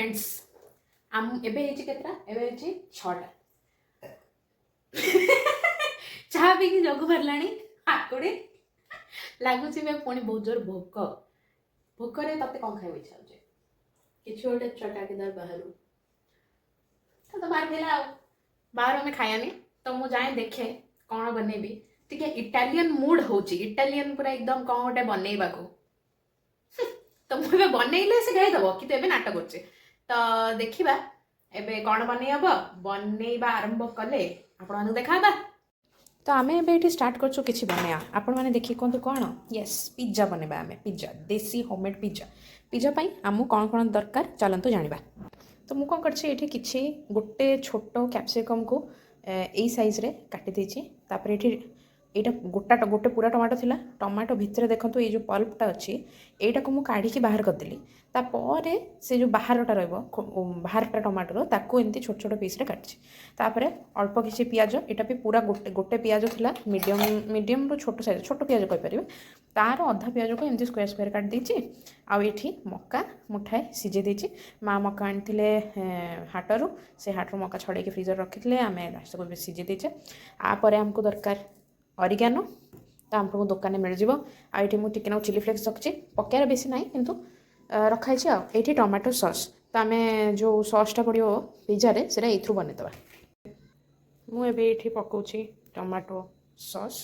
Friends आम एबे हेची केतरा एबे हेची 6टा चाहा पी की जगु भरलाणी आकुड़ी लागुची बे पुणी बहुत जोर भोक भोकरे तते कौन खाइबो इच्छा होचे किछि ओटे चटा के दर बाहरु तो बाहर भेला बाहर में खायानी तो मु जाए देखे कौन बनेबी टिके इटालियन मूड होची इटालियन पूरा एकदम कौन गोटे बनैबा को तो मुझे बनैले से गाई दब कि एबे नाटक करछे तो देखिबा एबे कौन बनै हबो बनैबा आरंभ कले आपण मानु देखाबा तो आमे एबे एठी स्टार्ट करछु किछि बनैया आपण माने देखि कोंतु कोन यस पिज्जा बनैबा आमे पिज्जा देसी होममेड पिज्जा पिज्जा पई आमु कोन कोन दरकार चलंतु जानिबा तो मु कोन करछि एठी किछि गोटे छोटो कैप्सिकम को एई साइज रे काटि देछि तापर एठी एटा गोटे पूरा टमाटो थिला टमाटो भितर देखंतु ए जो पल्पटा अछि एटा को मु काढी के बाहर कर देली तापरे से जो बाहरटा रहबो बाहरटा टमाटो ताको एमती छोट छोट पीस रे काटछि तापरे अल्प किछि पियाज एटा भी पूरा गोटे पियाज थिला मीडियम रो छोट साइज छोट पियाज कहि परिबे तार आधा पियाज को एमती स्क्वायर स्क्वायर काट देछि आ एठी मक्का मुठाए सिजे देछि मा मक्का आनथिले हाटरू से हाटरू मक्का छडे के फ्रीजर रखिथिले आमे लास्ट को सिजे देछे आ परे हमको दरकार ऑरिगेनो तो हमको दुकान में मिल जाव आईटी मुझे टिके चिली फ्लेक्स रखी पकेयर बेसी ना किंतु रखाई आईटी टमाटो सॉस तो आम जो सॉसटा पड़ो पिज्जा रे से एथरू बनईदे मुझे ये पकाऊँगी टमाटो सॉस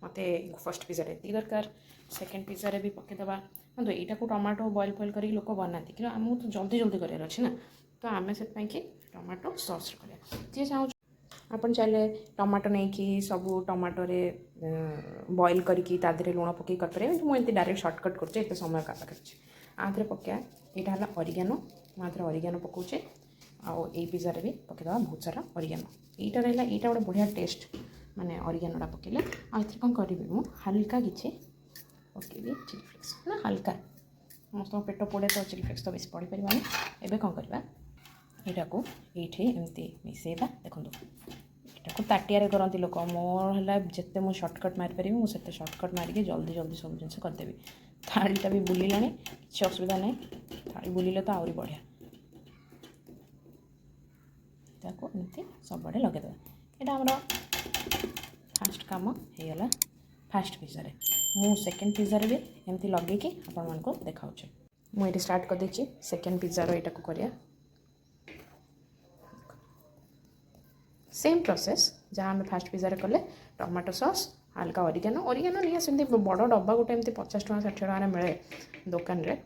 मत फर्स्ट पिज्जा रे दरकार सेकेंड पिज्जा रे भी पकईदे मतलब यहाँ को टमाटो बॉइल फॉइल कर लोक बनाती कि आमको तो जल्दी जल्दी करार अच्छे ना तो आम से टमाटो सॉस कर जी चाहूँ आपन चाहिए टमाटो नहीं कि सब टमाटो रे बॉइल करके तादरे लुण पकई कर मुझे डायरेक्ट सर्टकट करते समय का आधे पकाया यहाँ है ऑरिगेनो मुझे ऑरिगेनो पकाऊे आउ ये पिज्जा भी पकईदे बहुत सारा ऑरिगेनो यहाँ रहा यहाँ गोटे बढ़िया टेस्ट माने ऑरिगेनोटा पकईले आउ कौन करी मु हल्का किसी पकईबी चिली फ्लेक्स ना हल्का समस्त पेट पोड़े तो चिली फ्लेक्स तो बेस पड़ पारे एवं कौन करवा यहाँ को ये एमती मिसेबा देखो यहाँ को ताटिया करती लोक मोर है जिते मुझे सर्टकट मारिपारि मुझे सर्टकट मारिक जल्दी जल्दी सब जिन करदेवि थालीटा भी बुलाला किसी असुविधा ना थाली बुलिले तो आहरी बढ़िया एमती सब आड़े लगेदे यहाँ आमर फास्ट कम होगला फास्ट पिज्जा मु सेकेंड पिज्जा भी एमती लगे कि आपण मानक देखा मुझे स्टार्ट कर देछि सेकेंड पिज्जार यहाँ को करिया सेम प्रोसेस जहाँ आम फास्ट पिज्जा कले टमाटो सॉस हल्का ऑरिगेनो नहीं सेमती बड़ डब्बा गोटे एमती 50 टका 60 टका मिले दुकान रे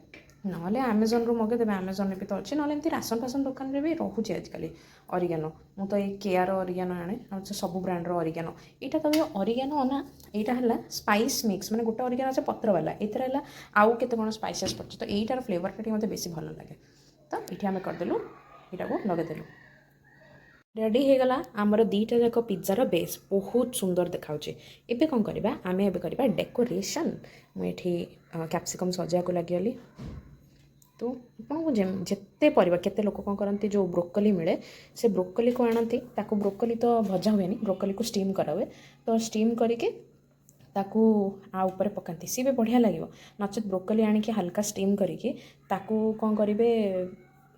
ना आमेजन रू मगेदेवे आमेजन भी तो अच्छे ना एमती राशन फासन दुकान रे भी रोचे आजिकल ऑरिगेनो मु तो ये केयर ऑरिगेनो आने सब ब्रांडर ऑरिगेनो यहाँ तो ऑरिगेनो ना यहाँ है स्पाइस मिक्स मैंने गोटे ऑरिगेनो अच्छे पत्र वाला एथर है आउ केते कौन स्पाइसेस पड़े तो यहीटार फ्लेवर टी मतलब बेसी भल लगे तो ये आम करदेलु यहाँ को लगेदेलु रेडी हो गला आमर दीटा जाक पिज्जार बेस बहुत सुंदर देखाऊे एबे कौन करवा आम एबे करवा डेकोरेशन मुझे कैप्सिकम सजा को लगिगली तो आपको जिते परिवा केते लोक कौन करती जो ब्रोकली मिले से ब्रोकली को आनती ताको ब्रोकली तो भजा हुए ब्रोकली को स्टीम करा हुए तो स्टीम करके ताकू आ ऊपर पकाती सी भी बढ़िया लगे नचेत ब्रोकली आनिक हल्का स्टीम करके ताकू कौन करेंगे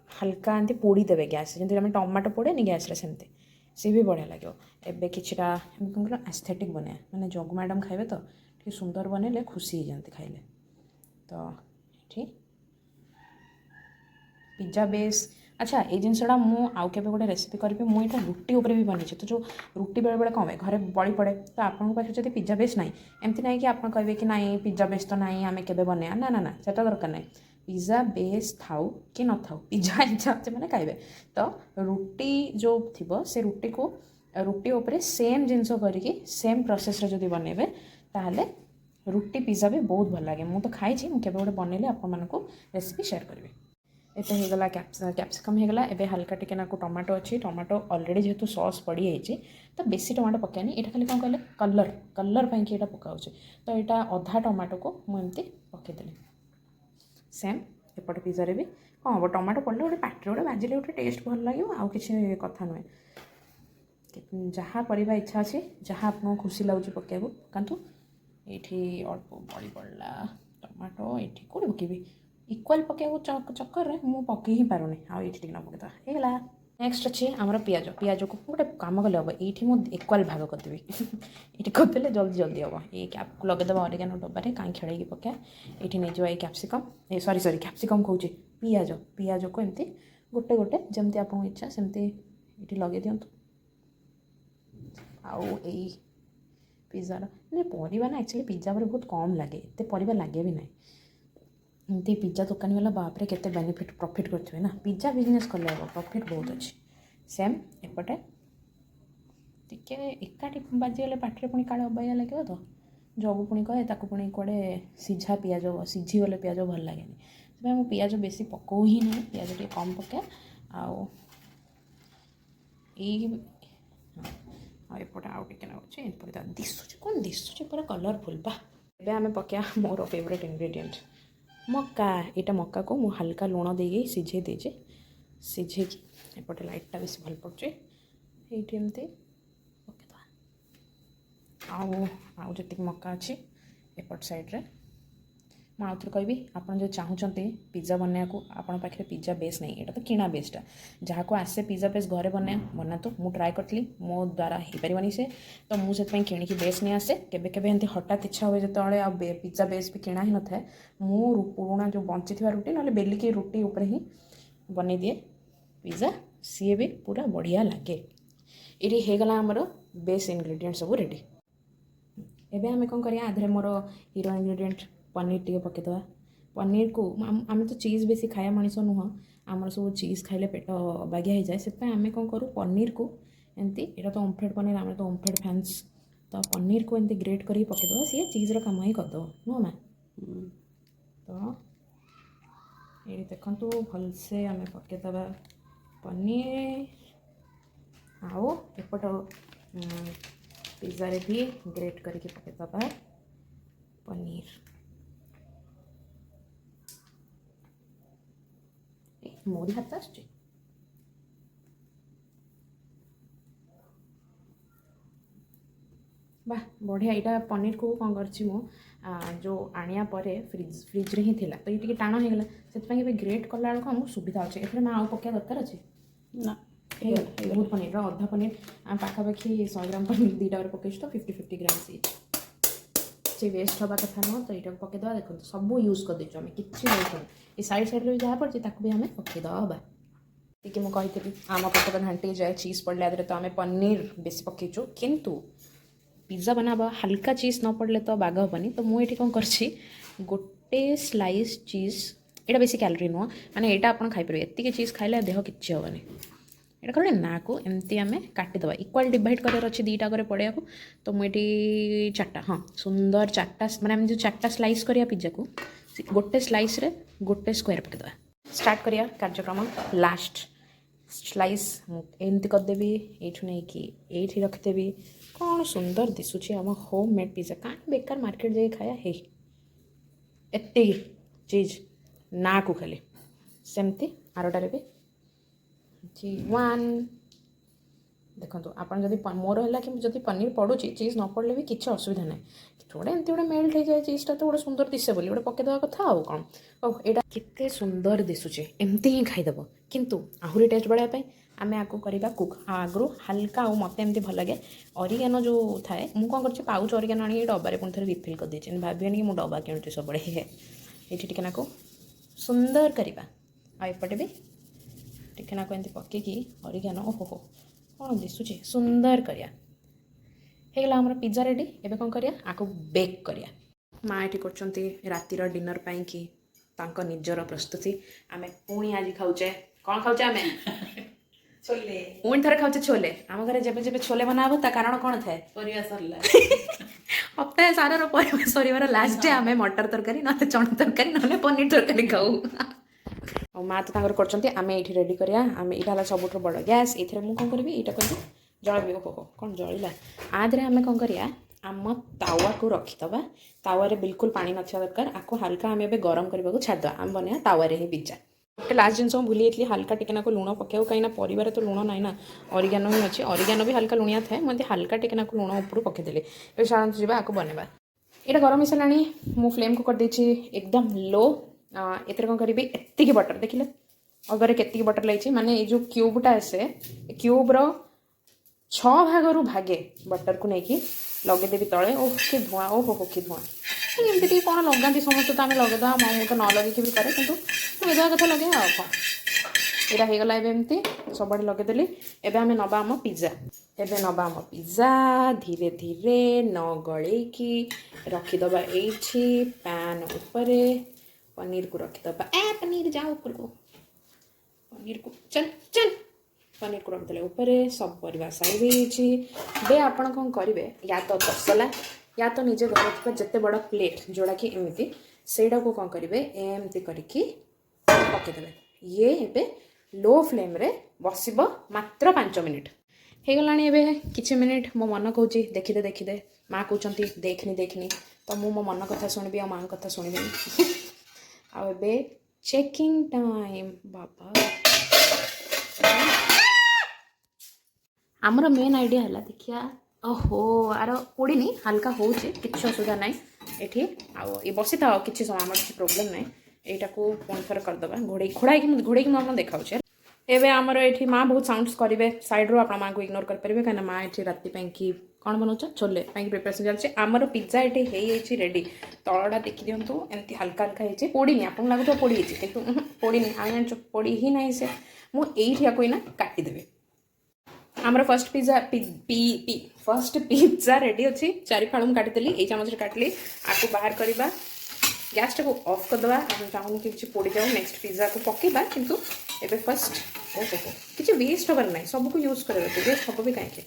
हल्का एमती पोड़ी देवे गैस जमी आम टमाटो पोड़े गैस रे सेमती सी भी बढ़िया लगे एबे किछिटा कौन कह एस्थेटिक बने मैंने जगु मैडम खाइबे तो ठीक सुंदर बनैले खुशी हो जाती खाइले तो ये पिज्जा बेस अच्छा ये जिनसा मु आउ के गोटे रेसिपी करी मुझे रुटी उपर भी बनी तो जो रुटी बेले बेले कम है घरे बड़ी पड़े तो आपन पाखे जब पिज्जा बेस ना एमती ना कि आप कहे कि ना पिज्जा बेस तो ना आम के बना ना ना ना से दरकार ना पिज्जा बेस थाउ कि न थाउ पिज्जा इच्छा अच्छे मैंने खाइबे तो रुटी जो थी से रुटी को रुटी उपरे सेम जिनस करके सेम प्रोसेस जो बनइबे ताहले रुटी पिज्जा भी बहुत भल लगे मुझे तो खाई मुझे गोटे बनइले आपको रेसिपी शेयर करी एते होगला कैप्सिकम होगला एबे हल्का टिके ना टमाटो अच्छी टमाटो ऑलरेडी जेहेतु सॉस पड़ी जाइए तो बेसी टमाटो पकानी यहाँ खाली कौन कहले कलर कलर पाई कि पकाऊे तो यहाँ अधा टमाटो को मुझे पकईदेली सेम एपटे पिज्जा भी कौन हम टमाटो पड़े गोटे पाटे गोटे बाजिले गोटे टेस्ट भल लगे आउ कि कथा नुहे जहाँ पड़वा इच्छा अच्छे जहाँ आपको खुशी लगुच पकेबू पकातु ये अल्प बड़ी पड़ा टमाटो ये कौन पकेबी इक्वाल पकाइବାକୁ ଚକ୍କରରେ ମୁଁ ପକାଇ ହିଁ ପାରୁନି ଆଉ ଏଇଠି ଟିକେ ନ ପକାଇଦେବା ହେଇଗଲା। ନେକ୍ସଟ ଅଛି ଆମର ପିଆଜକୁ ଗୋଟେ କାମ କଲେ ହେବ ଏଇଠି ମୁଁ ଇକ୍ୱାଲ୍ ଭାଗ କରିଦେବି ଏଇଠି କରିଦେଲେ ଜଲ୍ଦି ଜଲ୍ଦି ହେବ। ଏଇ କ୍ୟାପ୍କୁ ଲଗାଇଦେବା ଅରିଗାନୋ ଡବାରେ କାହିଁ ଖେଳେଇକି ପକାଇବା। ଏଇଠି ନେଇଯିବା ଏଇ କ୍ୟାପ୍ସିକମ୍ ସରି କ୍ୟାପ୍ସିକମ୍ କହୁଛି ପିଆଜକୁ ଏମିତି ଗୋଟେ ଗୋଟେ ଯେମିତି ଆପଣଙ୍କ ଇଚ୍ଛା ସେମିତି ଏଇଠି ଲଗାଇ ଦିଅନ୍ତୁ। ଆଉ ଏଇ ପିଜ୍ଜାର ପରିବା ନା ଆକ୍ଚୁଆଲି ପିଜ୍ଜା ପରେ ବହୁତ କମ୍ ଲାଗେ ଏତେ ପରିବା ଲାଗେ ବି ନାହିଁ। ଏମିତି ପିଜ୍ଜା ଦୋକାନୀ ବାଲା ବାପରେ କେତେ ପ୍ରଫିଟ୍ କରିଥିବେ ନା ପିଜ୍ଜା ବିଜନେସ୍ କଲେ ହେବ ପ୍ରଫିଟ୍ ବହୁତ ଅଛି। ସେମ୍ ଏପଟେ ଟିକେ ଏକାଠି ବାଜିଗଲେ ପାଟିରେ ପୁଣି କାଳେ ଅବାଗିଆ ଲାଗିବ ତ ଜଗୁ ପୁଣି କହେ ତାକୁ ପୁଣି କୁଆଡ଼େ ସିଝିଗଲେ ପିଆଜ ଭଲ ଲାଗେନି ସେଥିପାଇଁ ମୁଁ ପିଆଜ ବେଶୀ ପକାଉ ହିଁ ନାହିଁ ପିଆଜ ଟିକେ କମ୍ ପକାଏ। ଆଉ ଏପଟେ ଆଉ ଟିକେ ନେଉଛି ଏପଟେ ଦିଶୁଛି କ'ଣ ଦିଶୁଛି ପୁରା କଲରଫୁଲ୍ ବା। ଏବେ ଆମେ ପକାଇବା ମୋର ଫେଭରେଟ୍ ଇନଗ୍ରେଡ଼ିଏଣ୍ଟ ମକା। ଏଇଟା ମକାକୁ ମୁଁ ହାଲକା ଲୁଣ ଦେଇକି ସିଝେଇ ଦେଇଛି ସିଝେଇକି ଏପଟେ ଲାଇଟ୍ଟା ବେଶୀ ଭଲ ପଡ଼ୁଛି ଏଇଠି ଏମିତି ପକାଇଦେବା। ଆଉ ଯେତିକି ମକା ଅଛି ଏପଟ ସାଇଡ଼୍ରେ ମୁଁ ଆଉ ଥରେ କହିବି ଆପଣ ଯଦି ଚାହୁଁଛନ୍ତି ପିଜ୍ଜା ବନେଇବାକୁ ଆପଣଙ୍କ ପାଖରେ ପିଜ୍ଜା ବେସ୍ ନାହିଁ ଏଇଟା ତ କିଣା ବେସ୍ଟା ଯାହାକୁ ଆସେ ପିଜ୍ଜା ବେସ୍ ଘରେ ବନାନ୍ତୁ। ମୁଁ ଟ୍ରାଏ କରିଥିଲି ମୋ ଦ୍ୱାରା ହେଇପାରିବନି ସେ ତ ମୁଁ ସେଥିପାଇଁ କିଣିକି ବେସ୍ ନେଇ ଆସେ। କେବେ କେବେ ଏମିତି ହଠାତ୍ ଇଚ୍ଛା ହୁଏ ଯେତେବେଳେ ଆଉ ପିଜ୍ଜା ବେସ୍ ବି କିଣା ହେଇନଥାଏ ମୁଁ ପୁରୁଣା ଯେଉଁ ବଞ୍ଚିଥିବା ରୁଟି ନହେଲେ ବେଲିକି ରୁଟି ଉପରେ ହିଁ ବନେଇଦିଏ ପିଜ୍ଜା ସିଏ ବି ପୁରା ବଢ଼ିଆ ଲାଗେ। ଏଇଠି ହେଇଗଲା ଆମର ବେସ୍ ଇନଗ୍ରେଡ଼ିଏଣ୍ଟ ସବୁ ରେଡ଼ି। ଏବେ ଆମେ କ'ଣ କରିବା ଆଧରେ ମୋର ହିରୋ ଇନଗ୍ରେଡ଼ିଏଣ୍ଟ ପନିର ଟିକେ ପକାଇଦେବା। ପନିରକୁ ଆମେ ତ ଚିଜ୍ ବେଶୀ ଖାଇବା ମଣିଷ ନୁହଁ ଆମର ସବୁ ଚିଜ୍ ଖାଇଲେ ପେଟ ଅବାଗିଆ ହେଇଯାଏ ସେଥିପାଇଁ ଆମେ କ'ଣ କରୁ ପନିରକୁ ଏମିତି ଏଇଟା ତ ଓମଫେଡ଼ ପନିର ଆମେ ତ ଓମଫେଡ଼ ଫ୍ୟାନ୍ସ ତ ପନିରକୁ ଏମିତି ଗ୍ରେଟ୍ କରିକି ପକାଇଦେବା ସିଏ ଚିଜ୍ର କାମ ହିଁ କରିଦେବ ନୁହଁ ମା। ତ ଏଇଠି ଦେଖନ୍ତୁ ଭଲସେ ଆମେ ପକାଇଦେବା ପନିର ଆଉ ଏପଟ ପିଜ୍ଜାରେ ବି ଗ୍ରେଟ୍ କରିକି ପକାଇଦେବା ପନିର। ମୋରି ହାତ ଆସୁଛି ବାহ ବଢ଼ିଆ। ଏଇଟା ପନିରକୁ କ'ଣ କରିଛି ମୁଁ ଯେଉଁ ଆଣିବା ପରେ ଫ୍ରିଜ୍ରେ ହିଁ ଥିଲା ତ ଏଇ ଟିକେ ଟାଣ ହେଇଗଲା ସେଥିପାଇଁ ଏବେ ଗ୍ରେଟ୍ କଲା ବେଳକୁ ଆମକୁ ସୁବିଧା ଅଛି। ଏଥିରେ ମା ଆଉ ପକାଇବା ଦରକାର ଅଛି ନା ହେଇଗଲା ବହୁତ ପନିରର ଅଧା ପନିର ଆମେ ପାଖାପାଖି 100 ଗ୍ରାମ ପନିର ଦୁଇଟାରେ ପକାଇଛୁ ତ 50 ଗ୍ରାମ୍ସ ହେଇଛି ସେ ୱେଷ୍ଟ ହେବା କଥା ନୁହଁ ତ ଏଇଟାକୁ ପକାଇଦେବା। ଦେଖନ୍ତୁ ସବୁ ୟୁଜ୍ କରିଦେଇଛୁ ଆମେ କିଛି ୱେଷ୍ଟ ହେବନି ଏ ସାଇଡ଼୍ରେ ବି ଯାହା ପଡ଼ିଛି ତାକୁ ବି ଆମେ ପକାଇଦେବା। ଟିକେ ମୁଁ କହିଥିଲି ଆମ ପଟେ ତ ଘାଣ୍ଟି ଯାଏ ଚିଜ୍ ପଡ଼ିଲା ଦେହରେ ତ ଆମେ ପନିର ବେଶୀ ପକାଇଛୁ କିନ୍ତୁ ପିଜ୍ଜା ବନାବା ହାଲକା ଚିଜ୍ ନ ପଡ଼ିଲେ ତ ବାଗ ହେବନି ତ ମୁଁ ଏଇଠି କ'ଣ କରିଛି ଗୋଟେ ସ୍ଲାଇସ୍ ଚିଜ୍ ଏଇଟା ବେଶୀ କ୍ୟାଲୋରି ନୁହଁ ମାନେ ଏଇଟା ଆପଣ ଖାଇପାରିବେ ଏତିକି ଚିଜ୍ ଖାଇଲେ ଦେହ କିଛି ହେବନି। ଏଇଟା କ'ଣ ନାକୁ ଏମିତି ଆମେ କାଟିଦେବା ଇକ୍ୱାଲ୍ ଡିଭାଇଡ଼ କରିବାର ଅଛି ଦୁଇଟା କରି ପଡ଼ିବାକୁ ତ ମୁଁ ଏଠି ଚାରିଟା ସୁନ୍ଦର ଚାରିଟା ମାନେ ଆମେ ଯେଉଁ ଚାରିଟା ସ୍ଲାଇସ୍ କରିବା ପିଜ୍ଜାକୁ ଗୋଟେ ସ୍ଲାଇସ୍ରେ ଗୋଟେ ସ୍କୋୟାର ପକାଇଦେବା। ଷ୍ଟାର୍ଟ କରିବା କାର୍ଯ୍ୟକ୍ରମ ଲାଷ୍ଟ ସ୍ଲାଇସ୍ ମୁଁ ଏମିତି କରିଦେବି ଏଇଠୁ ନେଇକି ଏଇଠି ରଖିଦେବି କ'ଣ ସୁନ୍ଦର ଦିଶୁଛି ଆମ ହୋମ୍ ମେଡ଼୍ ପିଜ୍ଜା କାହିଁ ବେକାର ମାର୍କେଟ ଯାଇକି ଖାଇବା ହେଇ ଏତିକି ଚିଜ୍ ନାକୁ ଖାଲି ସେମିତି ଆରଟାରେ ବି ୱାନ୍ ଦେଖନ୍ତୁ ଆପଣ ଯଦି ମୋର ହେଲା କି ଯଦି ପନିର ପଡ଼ୁଛି ଚିଜ୍ ନ ପଡ଼ିଲେ ବି କିଛି ଅସୁବିଧା ନାହିଁ ଗୋଟେ ଏମିତି ଗୋଟେ ମେଲ୍ଟ ହେଇଯାଏ ଚିଜ୍ଟା ତ ଗୋଟେ ସୁନ୍ଦର ଦିଶେ ବୋଲି ଗୋଟେ ପକାଇଦେବା କଥା ଆଉ କ'ଣ। ଏଇଟା କେତେ ସୁନ୍ଦର ଦିଶୁଛି ଏମିତି ହିଁ ଖାଇଦେବ କିନ୍ତୁ ଆହୁରି ଟେଷ୍ଟ ବଢ଼ାଇବା ପାଇଁ ଆମେ ଆକୁ କରିବା କୁକ୍ ଆଗରୁ ହାଲକା ଆଉ ମୋତେ ଏମିତି ଭଲ ଲାଗେ ଅରିଗାନୋ ଯେଉଁ ଥାଏ ମୁଁ କ'ଣ କରୁଛି ପାଉଚ୍ ଅରିଗାନୋ ଆଣିକି ଡବାରେ ପୁଣି ଥରେ ରିଫିଲ୍ କରିଦେଇଛି ଭାବିବେନି କି ମୁଁ ଡବା କିଣୁଛି ସବୁବେଳେ ଏଇଠି ଟିକେ ନାକୁ ସୁନ୍ଦର କରିବା ଆଉ ଏପଟେ ବି ଟିକେ ନାକୁ ଏମିତି ପକାଇକି ଅରିଗାନୋ ଓହୋ କ'ଣ ଦିଶୁଛି ସୁନ୍ଦର କରିବା। ହେଇଗଲା ଆମର ପିଜ୍ଜା ରେଡ଼ି। ଏବେ କ'ଣ କରିବା ଆକୁ ବେକ୍ କରିବା। ମା ଏଠି କରୁଛନ୍ତି ରାତିର ଡିନର୍ ପାଇଁକି ତାଙ୍କ ନିଜର ପ୍ରସ୍ତୁତି ଆମେ ପୁଣି ଆଜି ଖାଉଛେ କ'ଣ ଖାଉଛେ ଆମେ ଛୋଲେ ପୁଣି ଥରେ ଖାଉଛେ ଛୋଲେ। ଆମ ଘରେ ଯେବେ ଯେବେ ଛୋଲେ ବନା ହେବ ତା କାରଣ କ'ଣ ଥାଏ ପରିବା ସରିଲା ହପ୍ତାହେ ସାରାର ପରିବା ସରିବାର ଲାଷ୍ଟ ଆମେ ମଟର ତରକାରୀ ନହେଲେ ଚଣା ତରକାରୀ ନହେଲେ ପନିର ତରକାରୀ ଖାଉ ଆଉ ମା ତ ତାଙ୍କର କରୁଛନ୍ତି ଆମେ ଏଇଠି ରେଡ଼ି କରିବା। ଆମେ ଏଇଟା ହେଲା ସବୁଠୁ ବଡ଼ ଗ୍ୟାସ୍ ଏଇଥିରେ ମୁଁ କ'ଣ କରିବି ଏଇଟା କରିବି ଜଳିବି ଓହୋ କ'ଣ ଜଳିଲା ଆଦେହରେ ଆମେ କ'ଣ କରିବା ଆମ ତାୱାକୁ ରଖିଦେବା ତାୱାରେ ବିଲକୁଲ ପାଣି ନଥିବା ଦରକାର ଆକୁ ହାଲକା ଆମେ ଏବେ ଗରମ କରିବାକୁ ଛାଡ଼ିଦେବା ଆମେ ବନେଇବା ତାୱାରେ ହିଁ ପିଜ୍ଜା। ଗୋଟେ ଲାଷ୍ଟ ଜିନିଷ ମୁଁ ଭୁଲି ଯାଇଥିଲି ହାଲକା ଟିକେ ନାକୁ ଲୁଣ ପକାଇବାକୁ କାହିଁକିନା ପରିବାରେ ତ ଲୁଣ ନାହିଁ ନା ଅରିଗାନୋ ହିଁ ଅଛି ଅରିଗାନୋ ବି ହାଲକା ଲୁଣିଆ ଥାଏ ମୁଁ ଏମିତି ହାଲକା ଟିକେ ନାକୁ ଲୁଣ ଉପରୁ ପକାଇଦେଲି ଏବେ ସାଧାରଣତଃ ଯିବା ଆକୁ ବନେଇବା। ଏଇଟା ଗରମ ହେଇସାରିଲାଣି ମୁଁ ଫ୍ଲେମ୍କୁ କରିଦେଇଛି ଏକଦମ ଲୋ एथरे कौन करी एतिकी बटर देखिले अगर केतिकी बटर लगी माने ये जो क्यूबटा आसे क्यूब्र 6 भागरू भागे बटर को लेकिन लगेदेवी तले ओह कि धुआं ओहो हो कि धुआं एमती टी कौन लगाती समस्त तो आम लगेद मु तो न लगे भी करे कि लगे कथा लगे आ यहाँ होगला एमती सब लगेदेली एवं आम नवा आम पिज्जा एवं नवा आम पिज्जा धीरे धीरे न गलैकी रखीदबा ये पैन उपरे पनीर को रखीदबा पनीर जाओ ऊपर को पनीर को चल चल पनीर को रखिदे ऊपर सब परिवा साइड बे आपण कौन करेंगे या तो तसला या तो निजे घर थी जिते बड़ प्लेट जोड़ा कि एमती सेटा को कौन करेंगे एमती करके पकईदे ये एबे लो फ्लेम रे बसिब मात्र 5 मिनिट होगला किछि मिनिट मो मन कहूँ देखीदे देखीदे माँ कहते देखनी देखनी तो मु मो मन कथा शुणबी आ माँ कथा शुणबी आबे चेकिंग टाइम बाबा आमर मेन आइडिया है देखिया ओहो आर पोड़नी हल्का हो किसी असुविधा ना ये ये बसी था किसी समय आम किसी प्रोब्लेम ना यहाँ को पुणी थर करदे घोड़े घोड़े मुझे देखा एवं आमर ये माँ बहुत साउंड्स करेंगे सैड्रु आप माँ को इग्नोर करेंगे कहीं माँ ये राति कि कौन बनाऊच छोले प्रिपरेसन चलती आमर पिज्जा ये रेडी तलटा देखी दिंतु एमती हल्का हल्का होती पोड़नी आप लगुच पोड़ी कि पोड़नी आम पोड़ी ही ना से मुझे कोई ना काटिदेवी आमर first pizza first pizza ready अच्छी 4 फाड़ मुझे काटिदेली ये चामच काटिली आपको बाहर करवा गैस टाक ऑफ करदे आप चाहूँ कि पोड़ी जाओ नेक्स्ट पिज्जा को पकेबा किंतु एबे फर्स्ट ओहो किसी वेस्ट हबार ना सबको यूज कर वेस्ट हम भी कहीं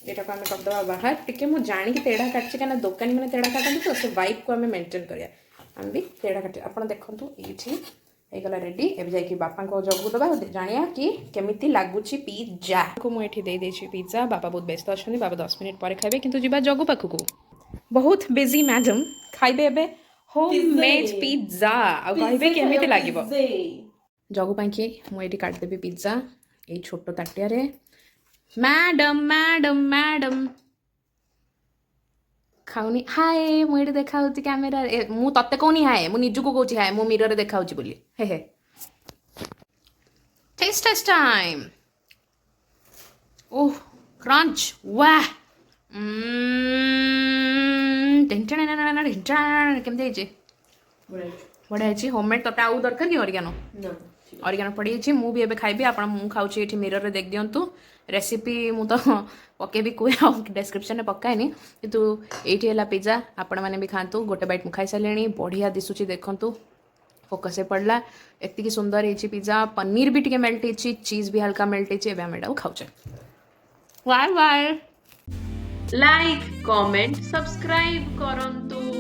यहाँ को आम करदे बाहर टी मुझे जाणी तेढ़ा काटि कहीं दुकानी मैंने तेढ़ा काटती तो से वाइप को आम मेंटेन करा आम भी तेढ़ा काट आप देखो ये होगला रेडी एवं जाकि बापा को जगू दबा जाना कि केमी लगुच पिज्जा को मुझे दे पिज्जा बापा बहुत व्यस्त अच्छा बाबा 10 मिनट पर खाइबे किंतु जीवा जगू पाखक बहुत बिजी मैडम खाइबे एबे होममेड पिज्जा आगे केमी लगे जगू पाई मुझे काटिदेवी पिज्जा ये छोट ताटिया मैडम मैडम मैडम खाऊनी हाय मुझे देखा कैमेरा मु तत्ते कहूनी हाय मु निजु को कहूँ हाय मो मिरर देखा बोली हे टेस्ट टाइम ओह क्रंच वाह केमती बढ़िया होममेड तोटे आउ दरकार कि ऑरिगानो पड़ी मु भी एबे खाइबी आपण मु खाऊची एठी मिरर रे देख दियंतु रेसिपी मु तो पकेबी कोई डिस्क्रिप्शन में पकाएनी किंतु एठी हला पिज्जा आपण माने भी खांतु गोटे बाइट मु खाई सालेनी बढ़िया दिसुची देखंतु फोकस पड़ला एतिकी सुंदर एची पिज्जा पनीर भी टिके मेल्ट एची चीज भी हल्का मेल्ट एची एबे हम एटा खाउचे bye bye like comment subscribe करंतु।